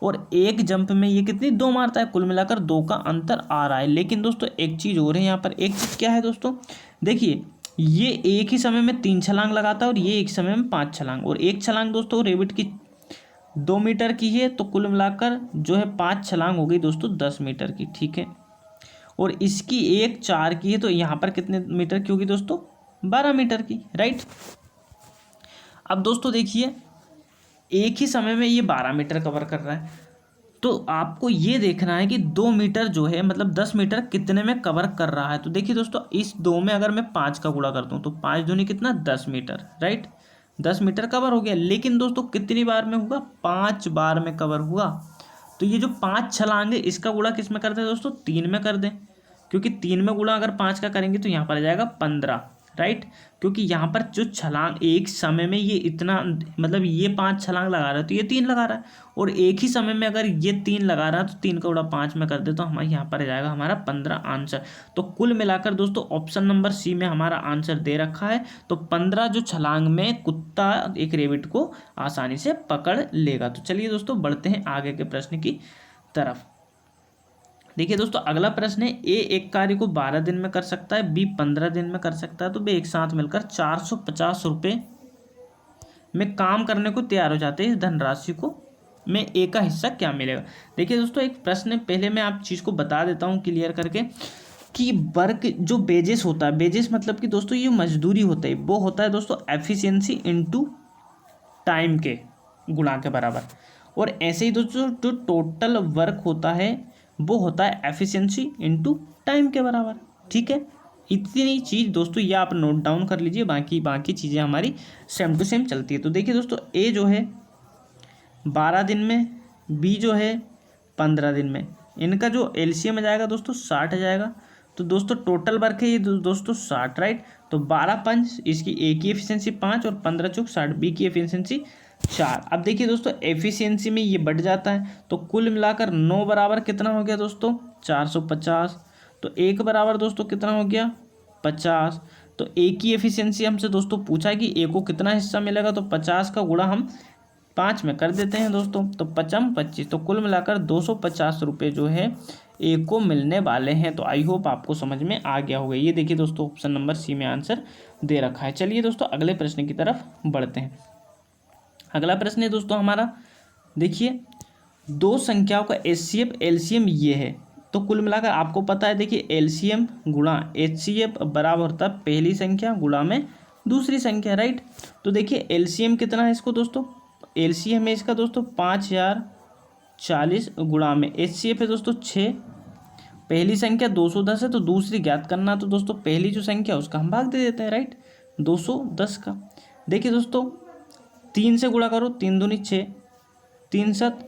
और एक जंप में ये कितनी 2 मारता है, कुल मिलाकर 2 का अंतर आ रहा है। लेकिन दोस्तों एक चीज़ और है यहाँ पर, एक चीज़ क्या है दोस्तों, देखिए ये एक ही समय में 3 छलांग लगाता है और ये एक समय में 5 छलांग, और एक छलांग दोस्तों रेबिट की 2 मीटर की है, तो कुल मिलाकर जो है 5 छलांग हो गई दोस्तों 10 मीटर की, ठीक है। और इसकी एक 4 की है, तो यहाँ पर कितने मीटर की होगी दोस्तों, 12 मीटर की, राइट। अब दोस्तों देखिए एक ही समय में ये 12 मीटर कवर कर रहा है, तो आपको ये देखना है कि 2 मीटर जो है मतलब 10 मीटर कितने में कवर कर रहा है। तो देखिए दोस्तों, इस 2 में अगर मैं 5 का गुणा कर दूं तो 5 दूनी कितना, 10 मीटर, राइट। 10 मीटर कवर हो गया। लेकिन दोस्तों कितनी बार में होगा, 5 बार में कवर हुआ। तो ये जो 5 छलांगे इसका गुणा किस में कर दें दोस्तों, 3 में कर दें, क्योंकि 3 में गुणा अगर 5 का करेंगे तो यहाँ पर आ जाएगा 15, राइट। क्योंकि यहाँ पर जो छलांग एक समय में ये इतना, मतलब ये 5 छलांग लगा रहा है तो ये 3 लगा रहा है, और एक ही समय में अगर ये 3 लगा रहा है तो 3 का गुणा 5 में कर दे तो हमारे यहाँ पर आ जाएगा हमारा 15 आंसर। तो कुल मिलाकर दोस्तों ऑप्शन नंबर सी में हमारा आंसर दे रखा है। तो 15 जो छलांग में कुत्ता एक रेबिट को आसानी से पकड़ लेगा। तो चलिए दोस्तों बढ़ते हैं आगे के प्रश्न की तरफ। देखिए दोस्तों अगला प्रश्न है, ए एक कार्य को 12 दिन में कर सकता है, बी 15 दिन में कर सकता है, तो वे एक साथ मिलकर 450 रुपये में काम करने को तैयार हो जाते हैं। इस धनराशि को में ए का हिस्सा क्या मिलेगा। देखिए दोस्तों एक प्रश्न पहले मैं आप चीज़ को बता देता हूँ क्लियर करके, कि वर्क जो बेजेस होता है, बेजेस मतलब कि दोस्तों ये मजदूरी होता है, वो होता है दोस्तों एफिशिएंसी इनटू टाइम के गुणा के बराबर। और ऐसे ही दोस्तों जो टोटल वर्क होता है वो होता है एफिशिएंसी इनटू टाइम के बराबर, ठीक है। इतनी चीज़ दोस्तों ये आप नोट डाउन कर लीजिए, बाकी चीज़ें हमारी सेम टू सेम चलती है। तो देखिए दोस्तों ए जो है 12 दिन में, बी जो है 15 दिन में, इनका जो एलसीएम में जाएगा दोस्तों 60 आ जाएगा। तो दोस्तों टोटल वर्क है ये दोस्तों 60, राइट। तो 12 पंच, इसकी ए की एफिशिएंसी 5 और 15 चौक 60, बी की एफिशिएंसी 4। अब देखिए दोस्तों एफिशिएंसी में ये बढ़ जाता है, तो कुल मिलाकर 9 बराबर कितना हो गया दोस्तों, 450। तो 1 बराबर दोस्तों कितना हो गया, 50। तो ए की एफिशिएंसी हमसे दोस्तों पूछा है कि ए को कितना हिस्सा मिलेगा, तो 50 का गुणा हम 5 में कर देते हैं दोस्तों, तो 55 25, तो कुल मिलाकर 250 रुपये जो है ए को मिलने वाले हैं। तो आई होप आपको समझ में आ गया होगा। ये देखिए दोस्तों ऑप्शन नंबर सी में आंसर दे रखा है। चलिए दोस्तों अगले प्रश्न की तरफ बढ़ते हैं। अगला प्रश्न है दोस्तों हमारा, देखिए दो संख्याओं का एचसीएफ एलसीएम ये है, तो कुल मिलाकर आपको पता है, देखिए एलसीएम गुणा एचसीएफ बराबर होता है पहली संख्या गुणा में दूसरी संख्या, राइट। तो देखिए एलसीएम कितना है इसको दोस्तों, एलसीएम है इसका दोस्तों 5040 गुणा में एचसीएफ है दोस्तों 6। पहली संख्या 210 है तो दूसरी ज्ञात करना, तो दोस्तों पहली जो संख्या उसका हम भाग दे देते हैं, राइट, 210 का। देखिए दोस्तों 3 से गुणा करो, 3 दूनी 6, 3 7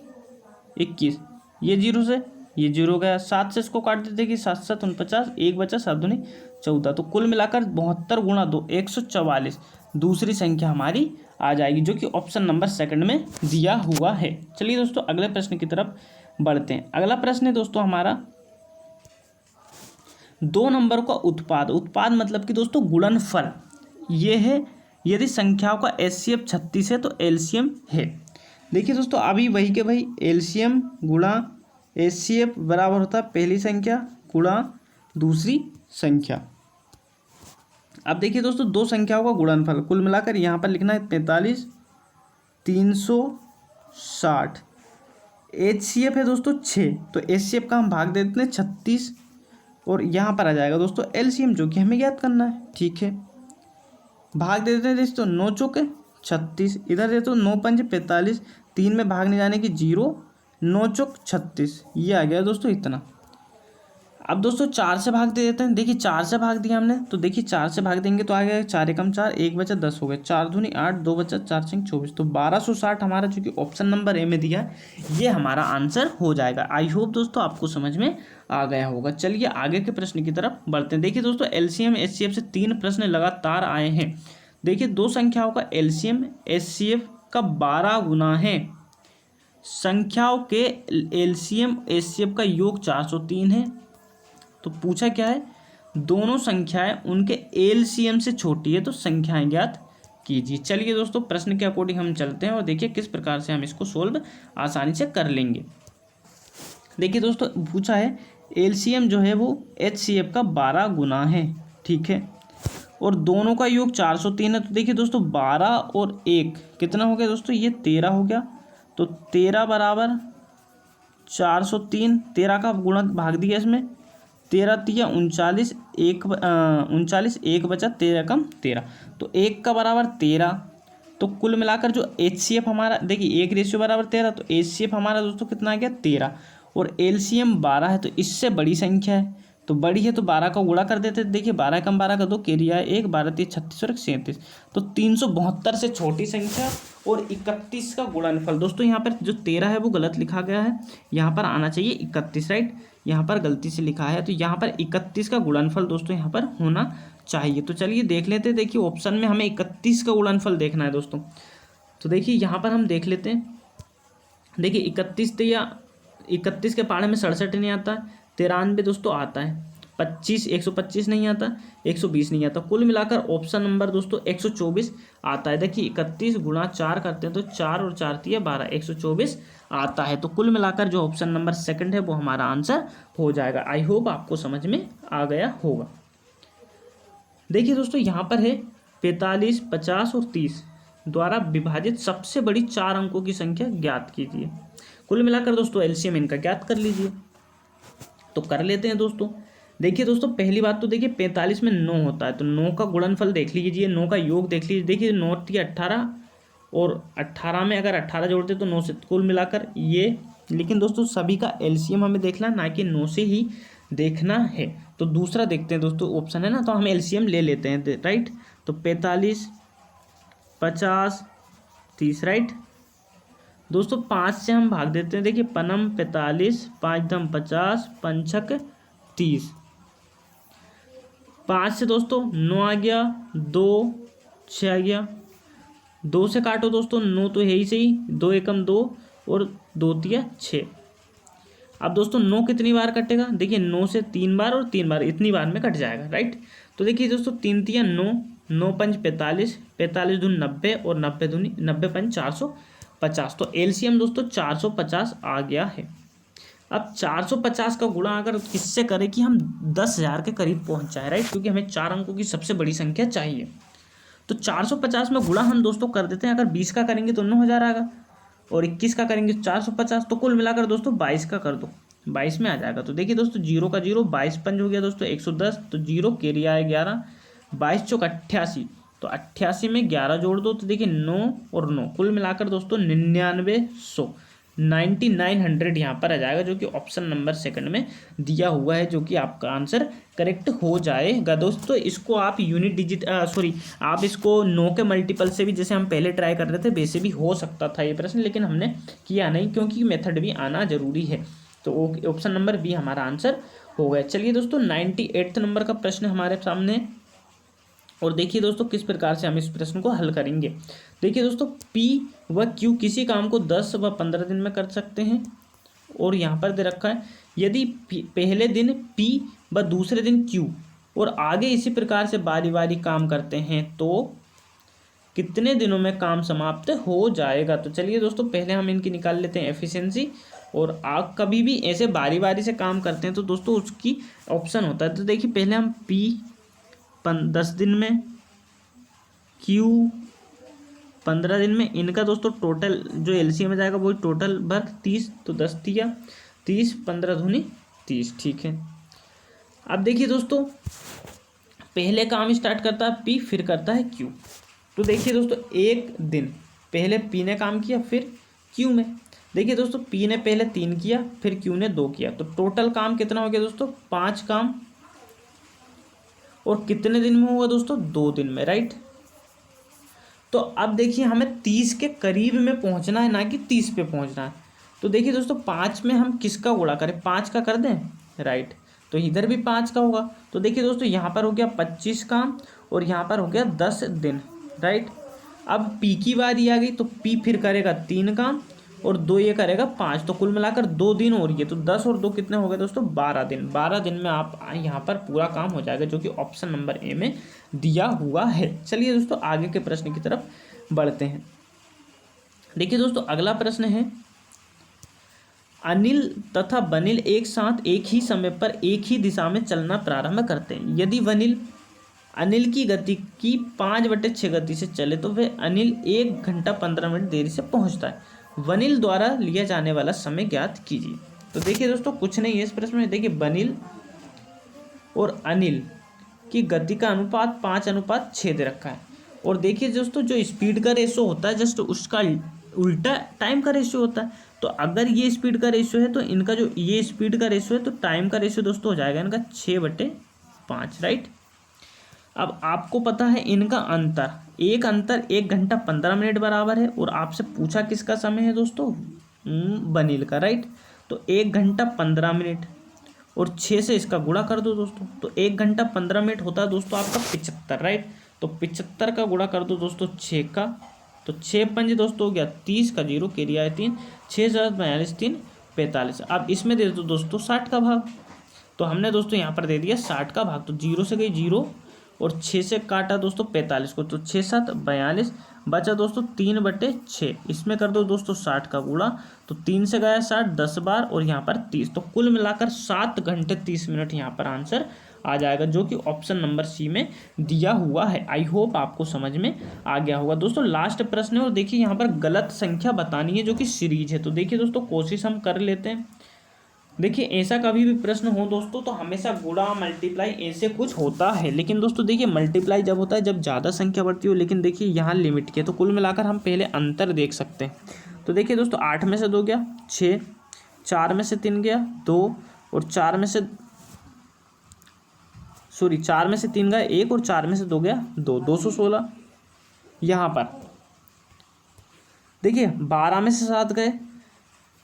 21, ये 0 से ये 0 गया, 7 से इसको काट देते कि 7 7 49, 1 बचा 7 दूनी 14, तो कुल मिलाकर 72 गुणा 2 144 दूसरी संख्या हमारी आ जाएगी, जो कि ऑप्शन नंबर सेकंड में दिया हुआ है। चलिए दोस्तों अगले प्रश्न की तरफ बढ़ते हैं। अगला प्रश्न है दोस्तों हमारा 2 नंबर का उत्पाद, उत्पाद मतलब कि दोस्तों गुणनफल ये है यदि संख्याओं का एचसीएफ 36 है तो एलसीएम है। देखिए दोस्तों अभी वही के भाई एलसीएम गुणा एचसीएफ बराबर होता है पहली संख्या गुणा दूसरी संख्या। अब देखिए दोस्तों दो संख्याओं का गुणनफल कुल मिलाकर यहाँ पर लिखना है 45 360। एचसीएफ है दोस्तों 6, तो एचसीएफ का हम भाग दे देते हैं 36 और यहाँ पर आ जाएगा दोस्तों एलसीएम जो कि हमें ज्ञात करना है। ठीक है, भाग दे देते हैं दोस्तों 9 चौके 36, इधर दे तो 9 पंजे 45, 3 में भागने जाने की 0, 9 चौक 36, ये आ गया दोस्तों इतना। अब दोस्तों 4 से भाग दे देते हैं। देखिए 4 से भाग दिया हमने, तो देखिए 4 से भाग देंगे तो आ गया 4 एकम 4, 1 बचा 10 हो गए, 4 दूनी 8, 2 बचा 4 6 24, तो 1260 हमारा जो कि ऑप्शन नंबर ए में दिया है ये हमारा आंसर हो जाएगा। आई होप दोस्तों आपको समझ में आ गया होगा। चलिए आगे के प्रश्न की तरफ बढ़ते हैं। देखिए दोस्तों एलसीएम एचसीएफ से 3 प्रश्न लगातार आए हैं। देखिए दो संख्याओं का एलसीएम एचसीएफ का 12 गुना है, संख्याओं के एलसीएम एचसीएफ का योग 403 है। तो पूछा क्या है, दोनों संख्याएं उनके एलसीएम से छोटी है तो संख्याएं ज्ञात कीजिए। चलिए दोस्तों प्रश्न के अकॉर्डिंग हम चलते हैं और देखिए किस प्रकार से हम इसको सोल्व आसानी से कर लेंगे। देखिए दोस्तों पूछा है एलसीएम जो है वो एचसीएफ का 12 गुना है, ठीक है, और दोनों का योग 403 है। तो देखिए दोस्तों 12 और 1 कितना हो गया दोस्तों, ये 13 हो गया, तो 13 बराबर 403, 13 का गुणक भाग दिया इसमें, 13 तिया 39, 39 1 बचा 13 कम 13, तो 1 का बराबर 13। तो कुल मिलाकर जो एचसीएफ हमारा देखिए 1 रेशियो बराबर 13, तो एचसीएफ हमारा दोस्तों कितना आ गया 13, और एलसीएम 12 है तो इससे बड़ी संख्या है, तो बड़ी है तो 12 का गुणा कर देते। देखिए 12 कम 12 का 2 केरिया है 1, 12 3 36 और 1 37, तो 372 से छोटी संख्या और 31 का गुणनफल। दोस्तों यहाँ पर जो 13 है वो गलत लिखा गया है, यहाँ पर आना चाहिए 31, राइट, यहाँ पर गलती से लिखा है, तो यहाँ पर 31 का गुणनफल दोस्तों यहाँ पर होना चाहिए। तो चलिए देख लेते हैं। देखिए ऑप्शन में हमें 31 का गुणनफल देखना है दोस्तों, तो देखिए यहाँ पर हम देख लेते हैं। देखिए 31 के पाड़े में 67 नहीं आता, 93 दोस्तों आता है, 125 नहीं आता, 120 नहीं आता, कुल मिलाकर ऑप्शन नंबर दोस्तों 124 आता है। देखिए 31 गुणा 4 करते हैं तो 4 और 4 तिया 12, 124 आता है। तो कुल मिलाकर जो ऑप्शन नंबर सेकंड है वो हमारा आंसर हो जाएगा। आई होप आपको समझ में आ गया होगा। देखिए दोस्तों यहाँ पर है 45, 50 और 30 द्वारा विभाजित सबसे बड़ी 4 अंकों की संख्या ज्ञात कीजिए। कुल मिलाकर दोस्तों एलसीएम इनका ज्ञात कर लीजिए, तो कर लेते हैं दोस्तों। देखिए दोस्तों पहली बात तो देखिए 45 में 9 होता है, तो 9 का गुणनफल देख लीजिए, 9 का योग देख लीजिए। देखिए 9 थी 18 और 18 में अगर 18 जोड़ते तो 9 से कुल मिलाकर ये, लेकिन दोस्तों सभी का एलसीएम हमें देखना ना कि 9 से ही देखना है। तो दूसरा देखते हैं दोस्तों ऑप्शन है ना, तो हम एलसीएम ले लेते हैं, राइट। तो 45 50 30, राइट दोस्तों 5 से हम भाग देते हैं। देखिए पनम 45, 5 दम 50, पंचक 30, 5 से दोस्तों 9 आ गया, 2 6 आ गया, 2 से काटो दोस्तों 9 तो है ही सही, 2 एकम 2 और 2 तिया 6। अब दोस्तों 9 कितनी बार कटेगा, देखिए 9 से 3 बार और 3 बार, इतनी बार में कट जाएगा, राइट। तो देखिए दोस्तों 3 तिया 9, 9 पंच 45, 45 दून 90 और 90 दूनी 90 पंच 450, तो एलसीएम दोस्तों 450 आ गया है। अब 450 का गुणा अगर किससे करें कि हम 10,000 के करीब पहुंच जाए, राइट, क्योंकि हमें 4 अंकों की सबसे बड़ी संख्या चाहिए। तो 450 में गुणा हम दोस्तों कर देते हैं, अगर 20 का करेंगे तो 9,000 आएगा, और 21 का करेंगे 450, तो कुल मिलाकर दोस्तों 22 का कर दो, 22 में आ जाएगा। तो देखिए दोस्तों 0 का 0, 22 पंच हो गया दोस्तों 110, तो 0 केरिया है 11, 22 चौक 88, तो 88 में 11 जोड़ दो, तो देखिए 9 और 9 कुल मिलाकर दोस्तों 9900, 9900 यहाँ पर आ जाएगा, जो कि ऑप्शन नंबर सेकंड में दिया हुआ है, जो कि आपका आंसर करेक्ट हो जाएगा दोस्तों। इसको आप यूनिट डिजिट आप इसको 9 के मल्टीपल से भी, जैसे हम पहले ट्राई कर रहे थे वैसे भी हो सकता था ये प्रश्न, लेकिन हमने किया नहीं क्योंकि मेथड भी आना जरूरी है। तो ऑप्शन नंबर बी हमारा आंसर हो गया। चलिए दोस्तों 98 नंबर का प्रश्न हमारे सामने, और देखिए दोस्तों किस प्रकार से हम इस प्रश्न को हल करेंगे। देखिए दोस्तों पी व क्यू किसी काम को 10 व 15 दिन में कर सकते हैं, और यहाँ पर दे रखा है यदि पहले दिन पी व दूसरे दिन क्यू और आगे इसी प्रकार से बारी बारी काम करते हैं तो कितने दिनों में काम समाप्त हो जाएगा। तो चलिए दोस्तों पहले हम इनकी निकाल लेते हैं एफिशिएंसी, और आग कभी भी ऐसे बारी बारी से काम करते हैं तो दोस्तों उसकी ऑप्शन होता है। तो देखिए पहले हम पी 10 दिन में, क्यू 15 दिन में, इनका दोस्तों टोटल जो एलसीएम में जाएगा वही टोटल वर्क 30, तो 10 दिया 30, 15 दूनी 30, ठीक है। अब देखिए दोस्तों पहले काम स्टार्ट करता है पी, फिर करता है क्यू। तो देखिए दोस्तों एक दिन पहले पी ने काम किया फिर क्यू में, देखिए दोस्तों पी ने पहले 3 किया फिर क्यू ने 2 किया, तो टोटल काम कितना हो गया दोस्तों 5 काम, और कितने दिन में होगा दोस्तों 2 दिन में, राइट। तो अब देखिए हमें 30 के करीब में पहुंचना है, ना कि 30 पे पहुंचना है। तो देखिए दोस्तों 5 में हम किसका गुणा करें, 5 का कर दें, राइट। तो इधर भी 5 का होगा, तो देखिए दोस्तों यहाँ पर हो गया 25 काम और यहाँ पर हो गया 10 दिन, राइट। अब पी की बारी आ गई, तो पी फिर करेगा 3 काम और 2 ये करेगा 5, तो कुल मिलाकर 2 दिन और ये, तो 10 और 2 कितने हो गए दोस्तों 12 दिन। 12 दिन में आप यहाँ पर पूरा काम हो जाएगा, जो कि ऑप्शन नंबर ए में दिया हुआ है। चलिए दोस्तों आगे के प्रश्न की तरफ बढ़ते हैं। देखिए दोस्तों अगला प्रश्न है, अनिल तथा वनिल एक साथ एक ही समय पर एक ही दिशा में चलना प्रारंभ करते हैं। यदि वनिल अनिल की गति की 5/6 गति से चले तो वह अनिल 1 घंटा 15 मिनट देरी से पहुंचता है। वनिल द्वारा लिया जाने वाला समय ज्ञात कीजिए। तो देखिए दोस्तों कुछ नहीं है इस प्रश्न में, देखिए वनिल और अनिल की गति का अनुपात 5:6 दे रखा है, और देखिए दोस्तों जो स्पीड का रेशो होता है जस्ट उसका उल्टा टाइम का रेशियो होता है। तो अगर ये स्पीड का रेशियो है तो इनका जो ये स्पीड का रेशियो है तो टाइम का रेशियो दोस्तों हो जाएगा इनका 6/5, राइट। अब आपको पता है इनका अंतर 1 घंटा 15 मिनट बराबर है, और आपसे पूछा किसका समय है दोस्तों वनिल का, राइट। तो 1 घंटा 15 मिनट और 6 से इसका गुणा कर दो दोस्तों, तो 1 घंटा 15 मिनट होता है दोस्तों आपका 75, राइट। तो 75 का गुणा कर दो दोस्तों 6 का, तो 6 पंजे दोस्तों हो गया 30 का 0 केरिया है 3, 6 7 42 3 45। अब इसमें दे दो दोस्तों 60 का भाग, तो हमने दोस्तों यहाँ पर दे दिया 60 का भाग, तो 0 से गई 0 और 6 से काटा दोस्तों 45 को, तो 6 7 42 बचा दोस्तों 3/6। इसमें कर दो दोस्तों 60 का गुणा, तो 3 से गया 60, 10 बार और यहाँ पर 30, तो कुल मिलाकर 7 घंटे 30 मिनट यहाँ पर आंसर आ जाएगा, जो कि ऑप्शन नंबर सी में दिया हुआ है। आई होप आपको समझ में आ गया होगा। दोस्तों लास्ट प्रश्न है, और देखिए यहाँ पर गलत संख्या बतानी है जो कि सीरीज है। तो देखिए दोस्तों कोशिश हम कर लेते हैं। देखिए ऐसा कभी भी प्रश्न हो दोस्तों तो हमेशा गुणा मल्टीप्लाई ऐसे कुछ होता है, लेकिन दोस्तों देखिए मल्टीप्लाई जब होता है जब ज़्यादा संख्या बढ़ती हो, लेकिन देखिए यहाँ लिमिट की है। तो कुल मिलाकर हम पहले अंतर देख सकते हैं। तो देखिए दोस्तों 8 में से 2 गया 6, 4 में से 3 गया 2 और 4 में से 3 गया 1 और 4 में से 2 गया 2, 216। यहाँ पर देखिए 12 में से 7 गए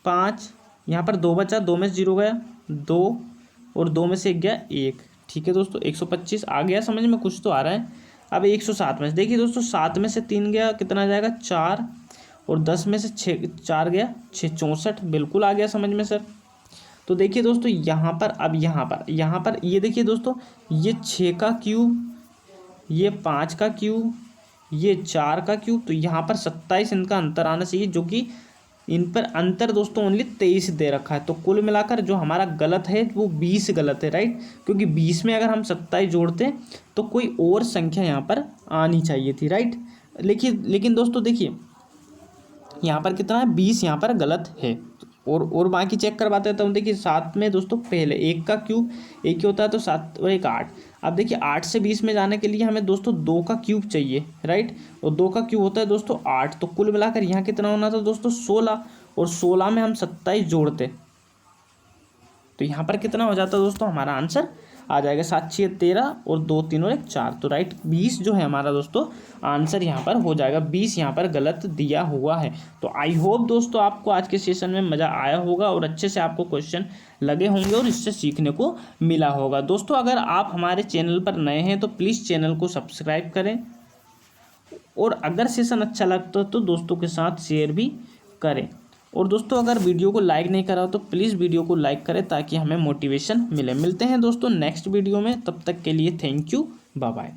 5, यहाँ पर 2 बचा, 2 में से 0 गया 2 और 2 में से 1 गया 1, ठीक है दोस्तों 125 आ गया समझ में, कुछ तो आ रहा है। अब 107 में से देखिए दोस्तों 7 में से 3 गया कितना जाएगा 4 और 10 में से 4 गया 6, 64 बिल्कुल आ गया समझ में सर। तो देखिए दोस्तों यहाँ पर अब यहाँ पर ये देखिए दोस्तों ये 6 का क्यूब, ये 5 का क्यूब, ये 4 का क्यूब, तो यहाँ पर 27 इनका अंतर आना चाहिए, जो कि इन पर अंतर दोस्तों ओनली 23 दे रखा है। तो कुल मिलाकर जो हमारा गलत है वो 20 गलत है, राइट, क्योंकि 20 में अगर हम 27 जोड़ते हैं तो कोई और संख्या यहाँ पर आनी चाहिए थी, राइट। लेकिन दोस्तों देखिए यहाँ पर कितना है 20 यहाँ पर गलत है, और बाकी चेक करवाते हैं। तो देखिए 7 में दोस्तों पहले 1 का क्यूब 1 ही होता है, तो 7 और 1 8। अब देखिए 8 से 20 में जाने के लिए हमें दोस्तों 2 का क्यूब चाहिए, राइट, और 2 का क्यूब होता है दोस्तों 8। तो कुल मिलाकर यहाँ कितना होना था दोस्तों 16, और 16 में हम 27 जोड़ते तो यहाँ पर कितना हो जाता है दोस्तों, हमारा आंसर आ जाएगा 7 6 13 और 2 3 और 1 4। तो राइट 20 जो है हमारा दोस्तों आंसर यहाँ पर हो जाएगा, 20 यहाँ पर गलत दिया हुआ है। तो आई होप दोस्तों आपको आज के सेशन में मज़ा आया होगा और अच्छे से आपको क्वेश्चन लगे होंगे और इससे सीखने को मिला होगा। दोस्तों अगर आप हमारे चैनल पर नए हैं तो प्लीज़ चैनल को सब्सक्राइब करें, और अगर सेशन अच्छा लगता है तो दोस्तों के साथ शेयर भी करें। और दोस्तों अगर वीडियो को लाइक नहीं करा हो तो प्लीज़ वीडियो को लाइक करें ताकि हमें मोटिवेशन मिले। मिलते हैं दोस्तों नेक्स्ट वीडियो में, तब तक के लिए थैंक यू, बाय बाय।